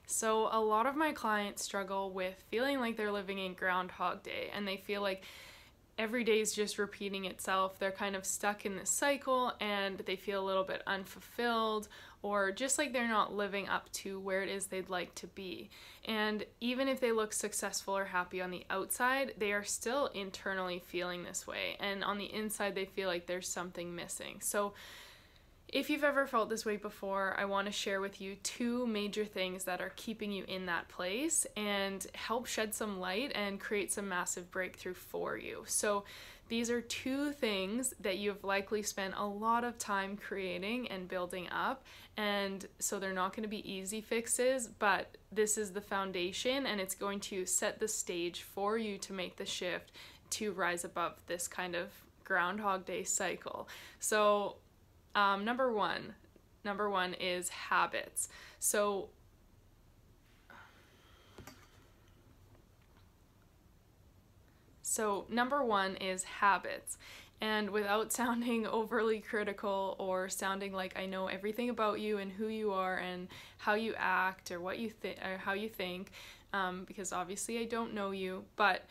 So, a lot of my clients struggle with feeling like they're living in Groundhog Day and they feel like every day is just repeating itself. They're kind of stuck in this cycle and they feel a little bit unfulfilled or just like they're not living up to where it is they'd like to be. And even if they look successful or happy on the outside, they are still internally feeling this way. And on the inside, they feel like there's something missing. So, if you've ever felt this way before, I want to share with you two major things that are keeping you in that place and help shed some light and create some massive breakthrough for you. So, these are two things that you've likely spent a lot of time creating and building up, and so they're not going to be easy fixes, but this is the foundation and it's going to set the stage for you to make the shift to rise above this kind of Groundhog Day cycle. So, number one is habits. So number one is habits. And without sounding overly critical or sounding like I know everything about you and who you are and how you act or what you think or how you think, because obviously I don't know you, but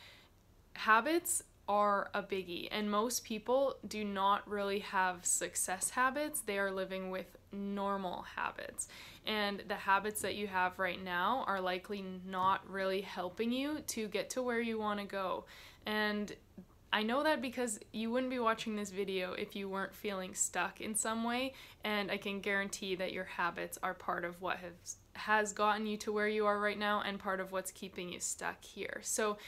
habits are a biggie, and most people do not really have success habits. They are living with normal habits, and the habits that you have right now are likely not really helping you to get to where you want to go. And I know that because you wouldn't be watching this video if you weren't feeling stuck in some way, and I can guarantee that your habits are part of what has gotten you to where you are right now and part of what's keeping you stuck here. So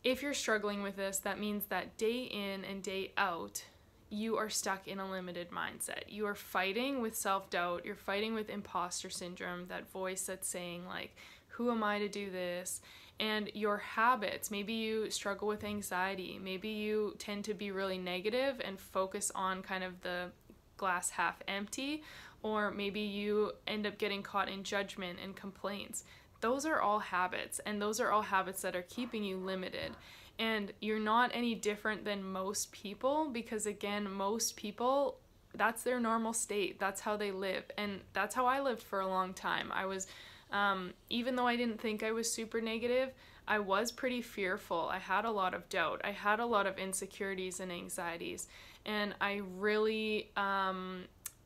if you're struggling with this, that means that day in and day out, you are stuck in a limited mindset. You are fighting with self-doubt. You're fighting with imposter syndrome, that voice that's saying like, who am I to do this? And your habits, maybe you struggle with anxiety. Maybe you tend to be really negative and focus on kind of the glass half empty, or maybe you end up getting caught in judgment and complaints. Those are all habits, and those are all habits that are keeping you limited. And you're not any different than most people, because again, most people, that's their normal state. That's how they live. And that's how I lived for a long time. I was, even though I didn't think I was super negative, I was pretty fearful. I had a lot of doubt. I had a lot of insecurities and anxieties. And I really,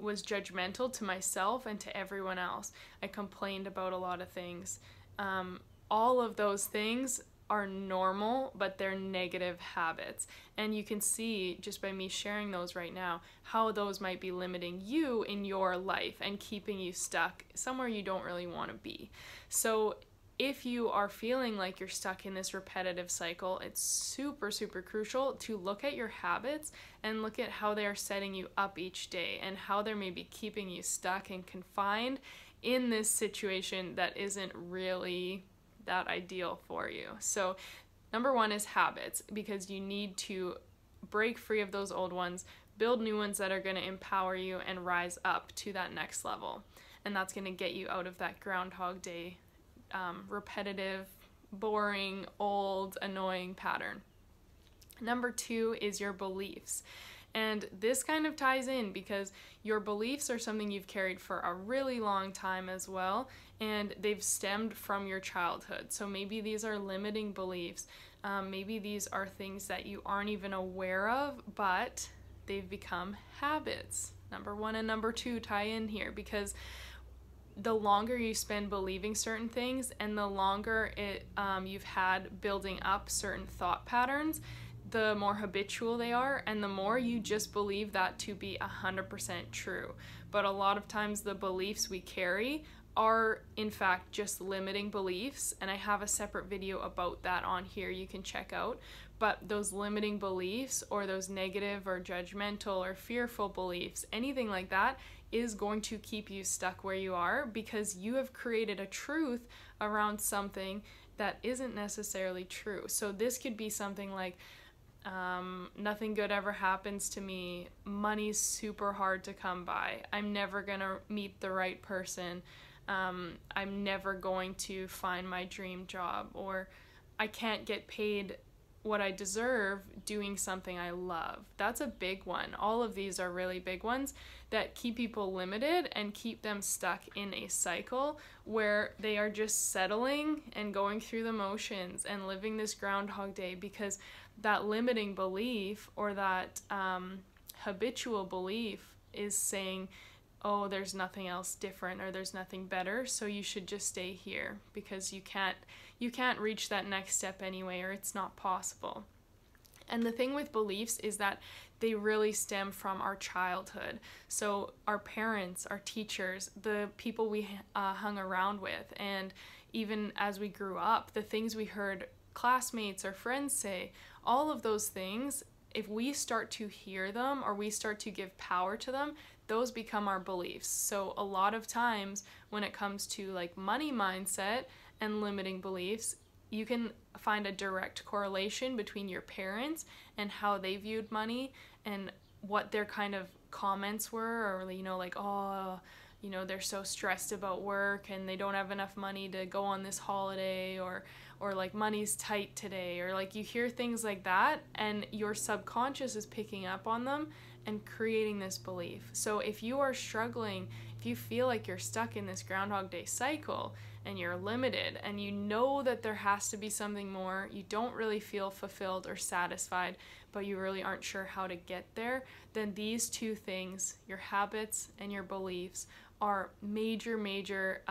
was judgmental to myself and to everyone else. I complained about a lot of things. All of those things are normal, but they're negative habits. And you can see just by me sharing those right now how those might be limiting you in your life and keeping you stuck somewhere you don't really want to be. So if you are feeling like you're stuck in this repetitive cycle, it's super, super crucial to look at your habits and look at how they are setting you up each day and how they're maybe keeping you stuck and confined in this situation that isn't really that ideal for you. So number one is habits, because you need to break free of those old ones, build new ones that are going to empower you and rise up to that next level. And that's going to get you out of that Groundhog Day repetitive, boring, old, annoying pattern. Number two is your beliefs. And this kind of ties in because your beliefs are something you've carried for a really long time as well, and they've stemmed from your childhood. So maybe these are limiting beliefs. Maybe these are things that you aren't even aware of, but they've become habits. Number one and number two tie in here, because the longer you spend believing certain things and the longer you've had building up certain thought patterns, the more habitual they are, and the more you just believe that to be 100% true. But a lot of times the beliefs we carry are in fact just limiting beliefs, and I have a separate video about that on here you can check out. But those limiting beliefs, or those negative or judgmental or fearful beliefs, anything like that, is going to keep you stuck where you are because you have created a truth around something that isn't necessarily true. So this could be something like, nothing good ever happens to me, money's super hard to come by, I'm never gonna meet the right person, I'm never going to find my dream job, or I can't get paid what I deserve doing something I love. That's a big one. All of these are really big ones that keep people limited and keep them stuck in a cycle where they are just settling and going through the motions and living this Groundhog Day, because that limiting belief or that habitual belief is saying, oh, there's nothing else different or there's nothing better, so you should just stay here because you can't reach that next step anyway, or it's not possible. And the thing with beliefs is that they really stem from our childhood. So our parents, our teachers, the people we hung around with, and even as we grew up, the things we heard classmates or friends say, all of those things, if we start to hear them or we start to give power to them, those become our beliefs. So a lot of times when it comes to like money mindset and limiting beliefs, you can find a direct correlation between your parents and how they viewed money and what their kind of comments were, or, you know, like, oh, you know, they're so stressed about work and they don't have enough money to go on this holiday, or like money's tight today, or like you hear things like that and your subconscious is picking up on them and creating this belief. So if you are struggling, if you feel like you're stuck in this Groundhog Day cycle and you're limited and you know that there has to be something more, you don't really feel fulfilled or satisfied, but you really aren't sure how to get there, then these two things, your habits and your beliefs, are major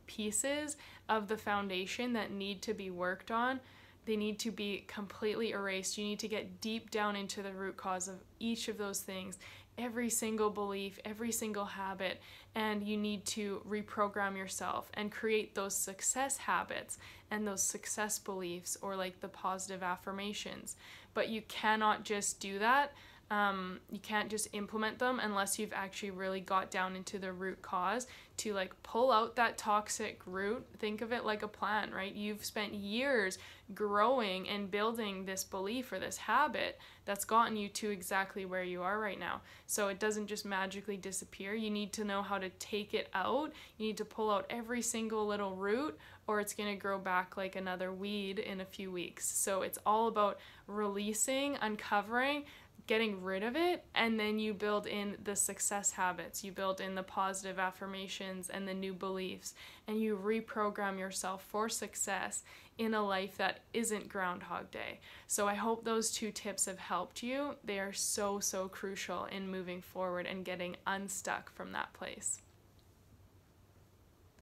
pieces of the foundation that need to be worked on. They need to be completely erased. You need to get deep down into the root cause of each of those things, every single belief, every single habit, and you need to reprogram yourself and create those success habits and those success beliefs, or like the positive affirmations. But you cannot just do that. You can't just implement them unless you've actually really got down into the root cause to like pull out that toxic root. Think of it like a plant, right? You've spent years growing and building this belief or this habit that's gotten you to exactly where you are right now. So it doesn't just magically disappear. You need to know how to take it out. You need to pull out every single little root, or it's going to grow back like another weed in a few weeks. So it's all about releasing, uncovering, getting rid of it, and then you build in the success habits, you build in the positive affirmations and the new beliefs, and you reprogram yourself for success in a life that isn't Groundhog Day. So I hope those two tips have helped you. They are so crucial in moving forward and getting unstuck from that place.